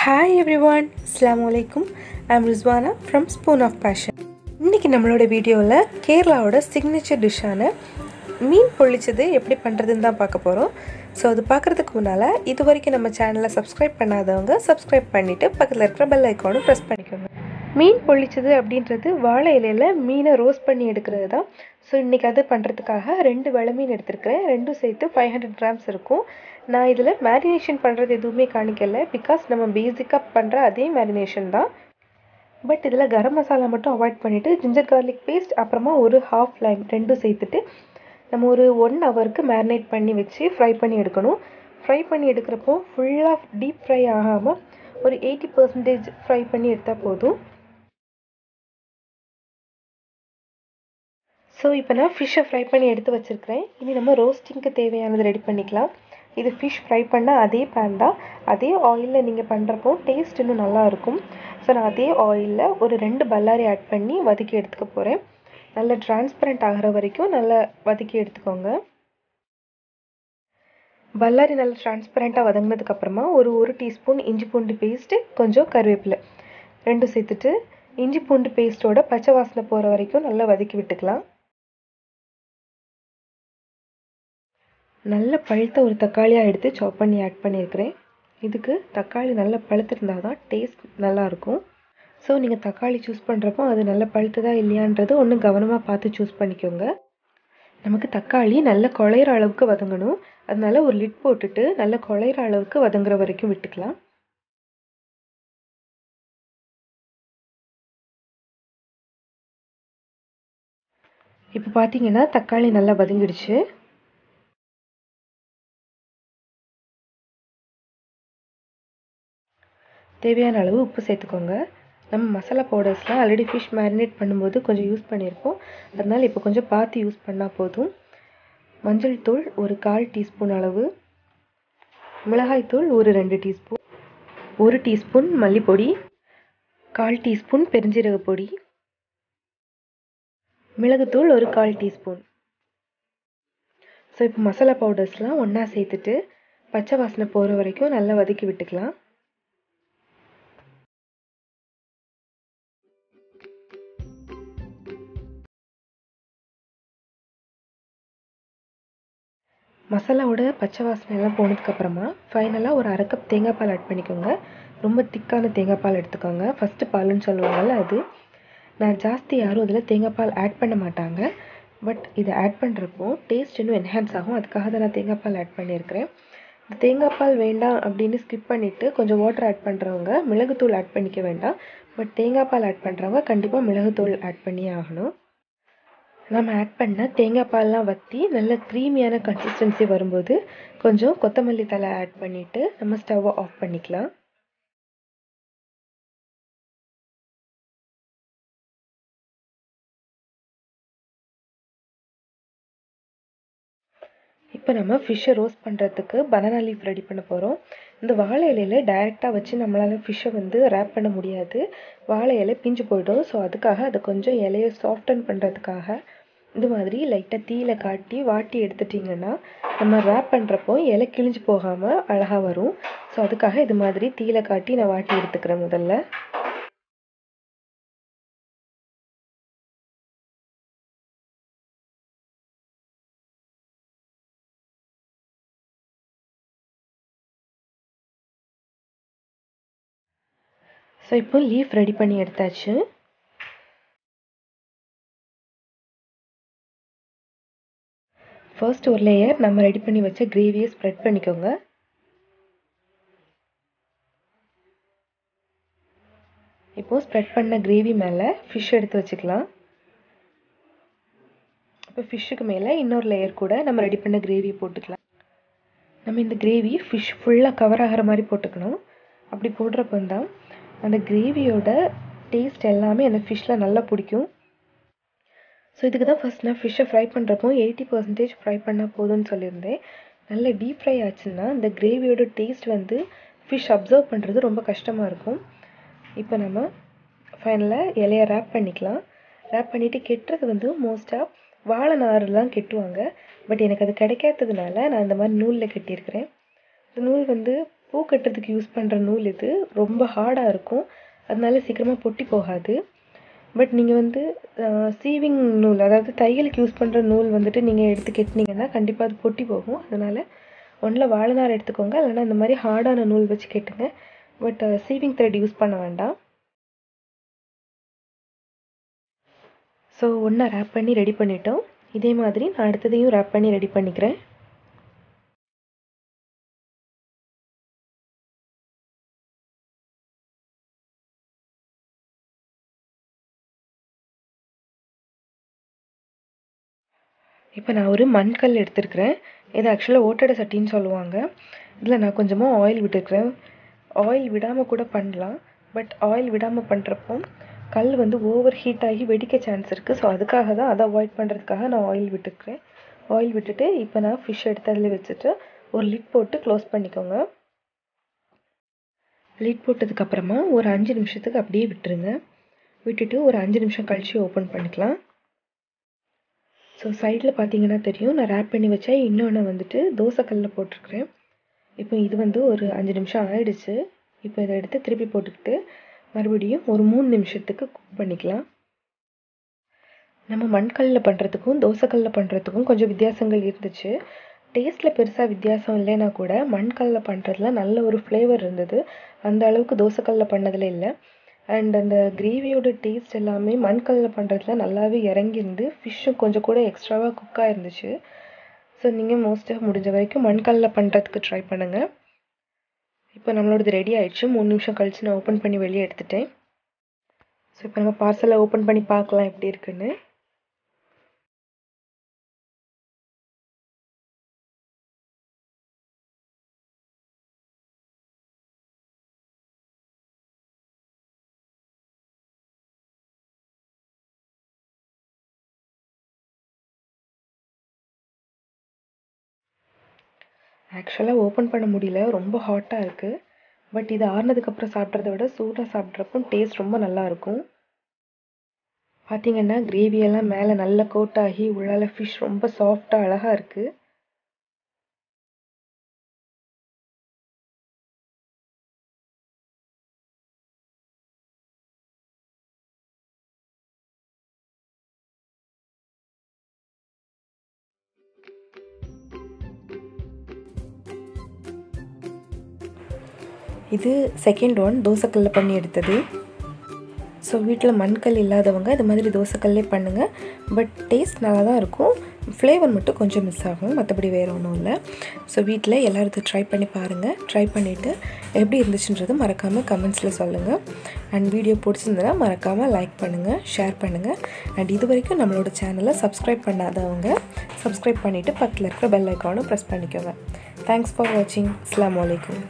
Hi everyone, Assalamu alaikum. I'm Rizwana from Spoon of Passion. இன்னைக்கு நம்மளோட வீடியோல கேரளாவோட signature டிஷ்ஷான மீன் பொள்ளிச்சது எப்படி பண்றதுன்னு தான் பார்க்க போறோம். சோ அது பார்க்கிறதுக்கு முன்னால இதுவரைக்கும் நம்ம சேனலை சப்ஸ்கிரைப் பண்ணாதவங்க சப்ஸ்கிரைப் பண்ணிட்டு பக்கத்துல இருக்கிற பெல் ஐகானை பிரஸ் பண்ணிக்கோங்க. மீன் பொள்ளிச்சது அப்படின்றது வாழை இலையில மீனை ரோஸ்ட் பண்ணி எடுக்கிறது தான். ஸோ இன்றைக்கி அது பண்ணுறதுக்காக 2 வெள மீன் எடுத்துருக்கிறேன். ரெண்டும் சேர்த்து 500 grams இருக்கும். நான் இதில் மேரினேஷன் பண்ணுறது எதுவுமே காணிக்கல, பிகாஸ் நம்ம பேசிக்காக பண்ணுற அதே மேரினேஷன் தான். பட் இதில் கரம் மசாலா மட்டும் அவாய்ட் பண்ணிவிட்டு ஜிஞ்சர் கார்லிக் பேஸ்ட் அப்புறமா ஒரு ஹாஃப் லைம் ரெண்டும் சேர்த்துட்டு நம்ம ஒரு 1 ஹவருக்கு மேரினேட் பண்ணி வச்சு ஃப்ரை பண்ணி எடுக்கணும். ஃப்ரை பண்ணி எடுக்கிறப்போ ஃபுல்லாக டீப் ஃப்ரை ஆகாமல் ஒரு 80% ஃப்ரை பண்ணி எடுத்தால் போதும். ஸோ இப்போ நான் ஃபிஷ்ஷை ஃப்ரை பண்ணி எடுத்து வச்சுருக்கிறேன். இனி நம்ம ரோஸ்டிங்க்கு தேவையானது ரெடி பண்ணிக்கலாம். இது ஃபிஷ் ஃப்ரை பண்ண அதே பேன் தான். அதே ஆயிலில் நீங்கள் பண்ணுறப்போ டேஸ்ட் இன்னும் நல்லாயிருக்கும். ஸோ நான் அதே ஆயிலில் ஒரு 2 பல்லாரி ஆட் பண்ணி வதக்கி எடுத்துக்க போகிறேன். நல்லா டிரான்ஸ்பரண்ட் ஆகிற வரைக்கும் நல்லா வதக்கி எடுத்துக்கோங்க. பல்லாரி நல்லா டிரான்ஸ்பரண்ட்டாக வதங்கினதுக்கப்புறமா ஒரு டீஸ்பூன் இஞ்சி பூண்டு பேஸ்ட்டு, கொஞ்சம் கருவேப்பிலை ரெண்டும் சேர்த்துட்டு இஞ்சி பூண்டு பேஸ்ட்டோட பச்சை வாசனை போகிற வரைக்கும் நல்லா வதக்கி விட்டுக்கலாம். நல்ல பழுத்த ஒரு தக்காளியாக எடுத்து சாப் பண்ணி ஆட் பண்ணியிருக்கிறேன். இதுக்கு தக்காளி நல்ல பழுத்திருந்தால் தான் டேஸ்ட் நல்லாயிருக்கும். ஸோ நீங்கள் தக்காளி சூஸ் பண்ணுறப்போ அது நல்ல பழுத்ததா இல்லையான்றது ஒன்று கவனமாக பார்த்து சூஸ் பண்ணிக்கோங்க. நமக்கு தக்காளி நல்ல குழையிற அளவுக்கு வதங்கணும். அதனால ஒரு லிட் போட்டுட்டு நல்ல குழையிற அளவுக்கு வதங்குற வரைக்கும் விட்டுக்கலாம். இப்போ பார்த்தீங்கன்னா தக்காளி நல்லா வதங்கிடுச்சு. தேவையான அளவு உப்பு சேர்த்துக்கோங்க. நம்ம மசாலா பவுடர்ஸ்லாம் ஆல்ரெடி ஃபிஷ் மேரினேட் பண்ணும்போது கொஞ்சம் யூஸ் பண்ணியிருப்போம். அதனால் இப்போ கொஞ்சம் பார்த்து யூஸ் பண்ணால் போதும். மஞ்சள் தூள் ஒரு 1/4 டீஸ்பூன் அளவு, மிளகாய் தூள் ஒரு 2 டீஸ்பூன், 1 டீஸ்பூன் மல்லிப்பொடி, 1/4 டீஸ்பூன் பெருஞ்சீரக பொடி, மிளகுத்தூள் ஒரு 1/4 டீஸ்பூன். ஸோ இப்போ மசாலா பவுடர்ஸ்லாம் ஒன்றா சேர்த்துட்டு பச்சை வாசனை போகிற வரைக்கும் நல்லா வதக்கி விட்டுக்கலாம். மசாலாவோட பச்சை வாசனை எல்லாம் போனதுக்கப்புறமா ஃபைனலாக ஒரு 1/2 கப் தேங்காய் பால் ஆட் பண்ணிக்கோங்க. ரொம்ப திக்கான தேங்காய் பால் எடுத்துக்கோங்க. ஃபஸ்ட்டு பாலுன்னு சொல்லுவாங்கள்ல அது. நான் ஜாஸ்தி யாரும் இதில் தேங்காய் பால் ஆட் பண்ண மாட்டாங்க. பட் இதை ஆட் பண்ணுறப்போ டேஸ்ட் இன்னும் என்ஹான்ஸ் ஆகும். அதுக்காக தான் நான் தேங்காய் பால் ஆட் பண்ணியிருக்கிறேன். தேங்காய் பால் வேண்டாம் அப்படின்னு ஸ்கிப் பண்ணிவிட்டு கொஞ்சம் வாட்டர் ஆட் பண்ணுறவங்க மிளகுத்தூள் ஆட் பண்ணிக்க வேண்டாம். பட் தேங்காய் பால் ஆட் பண்ணுறவங்க கண்டிப்பாக மிளகுத்தூள் ஆட் பண்ணியே ஆகணும். நம்ம ஆட் பண்ண தேங்காய் பால்லாம் வற்றி நல்ல க்ரீமியான கன்சிஸ்டன்சி வரும்போது கொஞ்சம் கொத்தமல்லி தழை ஆட் பண்ணிவிட்டு நம்ம ஸ்டவ்வை ஆஃப் பண்ணிக்கலாம். இப்போ நம்ம ஃபிஷ்ஷை ரோஸ்ட் பண்ணுறதுக்கு பனானா லீஃப் ரெடி பண்ண போகிறோம். இந்த வாழை இலையில் டைரெக்டாக வச்சு நம்மளால் ஃபிஷ்ஷை ரேப் பண்ண முடியாது. வாழை இலை பிஞ்சு போய்டும். ஸோ அதுக்காக அதை கொஞ்சம் இலையை சாஃப்டன் பண்ணுறதுக்காக இந்த மாதிரி லைட்டாக தீயில காட்டி வாட்டி எடுத்துட்டிங்கன்னா நம்ம ரேப் பண்ணுறப்போ இலை கிழிஞ்சு போகாமல் அழகாக வரும். ஸோ அதுக்காக இது மாதிரி தீயில காட்டி நான் வாட்டி எடுத்துக்கிறேன் முதல்ல. ஸோ இப்போ லீஃப் ரெடி பண்ணி எடுத்தாச்சு. ஃபர்ஸ்ட் ஒரு லேயர் நம்ம ரெடி பண்ணி வச்ச கிரேவியை ஸ்ப்ரெட் பண்ணிக்கோங்க. இப்போது ஸ்ப்ரெட் பண்ண கிரேவி மேலே ஃபிஷ் எடுத்து வச்சுக்கலாம். இப்போ ஃபிஷ்ஷுக்கு மேலே இன்னொரு லேயர் கூட நம்ம ரெடி பண்ண கிரேவியை போட்டுக்கலாம். நம்ம இந்த கிரேவி ஃபிஷ் ஃபுல்லாக கவர் ஆகிற மாதிரி போட்டுக்கணும். அப்படி போடுறப்போ தான் அந்த கிரேவியோட டேஸ்ட் எல்லாமே அந்த ஃபிஷ்ஷில் நல்லா பிடிக்கும். ஸோ இதுக்கு தான் ஃபஸ்ட் நான் ஃபிஷ்ஷை ஃப்ரை பண்ணுறப்போ 80% ஃப்ரை பண்ணால் போதும்னு சொல்லியிருந்தேன். நல்ல டீப் ஃப்ரை ஆச்சுன்னா அந்த கிரேவியோட டேஸ்ட் ஃபிஷ் அப்சர்வ் பண்ணுறது ரொம்ப கஷ்டமாக இருக்கும். இப்போ நம்ம ஃபைனலாக இலையை ரேப் பண்ணிக்கலாம். ரேப் பண்ணிவிட்டு கெட்டுறது மோஸ்ட்டாக வாழை நார்லாம் கெட்டுவாங்க. பட் எனக்கு அது கிடைக்காததுனால நான் இந்த மாதிரி நூலில் கட்டியிருக்கிறேன். இந்த நூல் பூ கட்டுறதுக்கு யூஸ் பண்ணுற நூல் இது. ரொம்ப ஹார்டாக இருக்கும், அதனால சீக்கிரமாக பொட்டி போகாது. பட் நீங்கள் வந்து சீவிங் நூல், அதாவது தையலுக்கு யூஸ் பண்ணுற நூல் வந்துட்டு நீங்கள் எடுத்து கட்டினீங்கன்னா கண்டிப்பாக அது பொட்டி போகும். அதனால் ஒன்றில் வாழை நார் எடுத்துக்கோங்க, இல்லைனா இந்த மாதிரி ஹார்டான நூல் வச்சு கட்டுங்க. பட் சீவிங் த்ரெட் யூஸ் பண்ண வேண்டாம். ஸோ ஒன்றா ரேப் பண்ணி ரெடி பண்ணிட்டோம். இதே மாதிரி நான் அடுத்ததையும் ரேப் பண்ணி ரெடி பண்ணிக்கிறேன். இப்போ நான் ஒரு மண்கல் எடுத்துருக்கிறேன். இது ஆக்சுவலாக ஓட்டடை சட்டின்னு சொல்லுவாங்க. இதில் நான் கொஞ்சமாக ஆயில் விட்டுருக்கிறேன். ஆயில் விடாமல் கூட பண்ணலாம், பட் ஆயில் விடாமல் பண்ணுறப்போ கல் வந்து ஓவர் ஹீட் ஆகி வெடிக்க சான்ஸ் இருக்குது. ஸோ அதுக்காக தான், அதை அவாய்ட் பண்ணுறதுக்காக நான் ஆயில் விட்டுருக்கிறேன். ஆயில் விட்டுட்டு இப்போ நான் ஃபிஷ் எடுத்து அதில் வச்சுட்டு ஒரு லிட் போட்டு க்ளோஸ் பண்ணிக்கோங்க. லிட் போட்டதுக்கப்புறமா ஒரு 5 நிமிஷத்துக்கு அப்படியே விட்டுருங்க. விட்டுட்டு ஒரு 5 நிமிஷம் கழித்து ஓப்பன் பண்ணிக்கலாம். ஸோ சைடில் பார்த்தீங்கன்னா தெரியும், நான் ரேப் பண்ணி வச்சா இன்னொன்று வந்துட்டு தோசைக்கல்லில் போட்டிருக்கிறேன். இப்போ இது வந்து ஒரு 5 நிமிஷம் ஆயிடுச்சு. இப்போ இதை எடுத்து திருப்பி போட்டுக்கிட்டு மறுபடியும் ஒரு 3 நிமிஷத்துக்கு குக் பண்ணிக்கலாம். நம்ம மண்கல்லில் பண்ணுறதுக்கும் தோசைக்கல்லில் பண்ணுறதுக்கும் கொஞ்சம் வித்தியாசங்கள் இருந்துச்சு. டேஸ்ட்டில் பெருசாக வித்தியாசம் இல்லைன்னா கூட மண்கல்லில் பண்ணுறதுல நல்ல ஒரு ஃப்ளேவர் இருந்தது. அந்த அளவுக்கு தோசைக்கல்லில் பண்ணதில் இல்லை. அண்ட் அந்த கிரேவியோட டேஸ்ட் எல்லாமே மண்கல்லில் பண்ணுறதுல நல்லாவே இறங்கியிருந்து ஃபிஷ்ஷும் கொஞ்சம் கூட எக்ஸ்ட்ராவாக குக்காக இருந்துச்சு. ஸோ நீங்கள் மோஸ்ட்டாக முடிஞ்ச வரைக்கும் மண்கல்லில் பண்ணுறதுக்கு ட்ரை பண்ணுங்கள். இப்போ நம்மளோடது ரெடி ஆயிடுச்சு. 3 நிமிஷம் கழித்து நான் ஓப்பன் பண்ணி வெளியே எடுத்துட்டேன். ஸோ இப்போ நம்ம பார்சலை ஓப்பன் பண்ணி பார்க்கலாம் எப்படி இருக்குன்னு. ஆக்சுவலாக ஓப்பன் பண்ண முடியல, ரொம்ப ஹாட்டாக இருக்குது. பட் இது ஆறுனதுக்கப்புறம் சாப்பிட்றத விட சூடாக சாப்பிட்றப்போ டேஸ்ட் ரொம்ப நல்லாயிருக்கும். பார்த்தீங்கன்னா கிரேவியெல்லாம் மேலே நல்லா கோட் ஆகி உள்ளால ஃபிஷ் ரொம்ப சாஃப்டாக அழகாக இருக்குது. இது செகண்ட் ஒன், தோசைக்கல்லில் பண்ணி எடுத்தது. ஸோ வீட்டில் மண்கல் இல்லாதவங்க இது மாதிரி தோசைக்கல்லே பண்ணுங்கள். பட் டேஸ்ட் நல்லா தான் இருக்கும், ஃப்ளேவர் மட்டும் கொஞ்சம் மிஸ் ஆகும், மற்றபடி வேறு ஒன்றும் இல்லை. ஸோ வீட்டில் எல்லோரும் இதை ட்ரை பண்ணி பாருங்கள். ட்ரை பண்ணிவிட்டு எப்படி இருந்துச்சுன்றது மறக்காமல் கமெண்ட்ஸில் சொல்லுங்கள். அண்ட் வீடியோ பிடிச்சிருந்தனா மறக்காமல் லைக் பண்ணுங்கள், ஷேர் பண்ணுங்கள். அண்ட் இது வரைக்கும் நம்மளோட சேனலை சப்ஸ்கிரைப் பண்ணாதவங்க சப்ஸ்கிரைப் பண்ணிவிட்டு பக்கத்தில் இருக்கிற பெல் ஐக்கானும் ப்ரெஸ் பண்ணிக்கோங்க. தேங்க்ஸ் ஃபார் வாட்சிங். அஸ்ஸலாமு அலைக்கும்.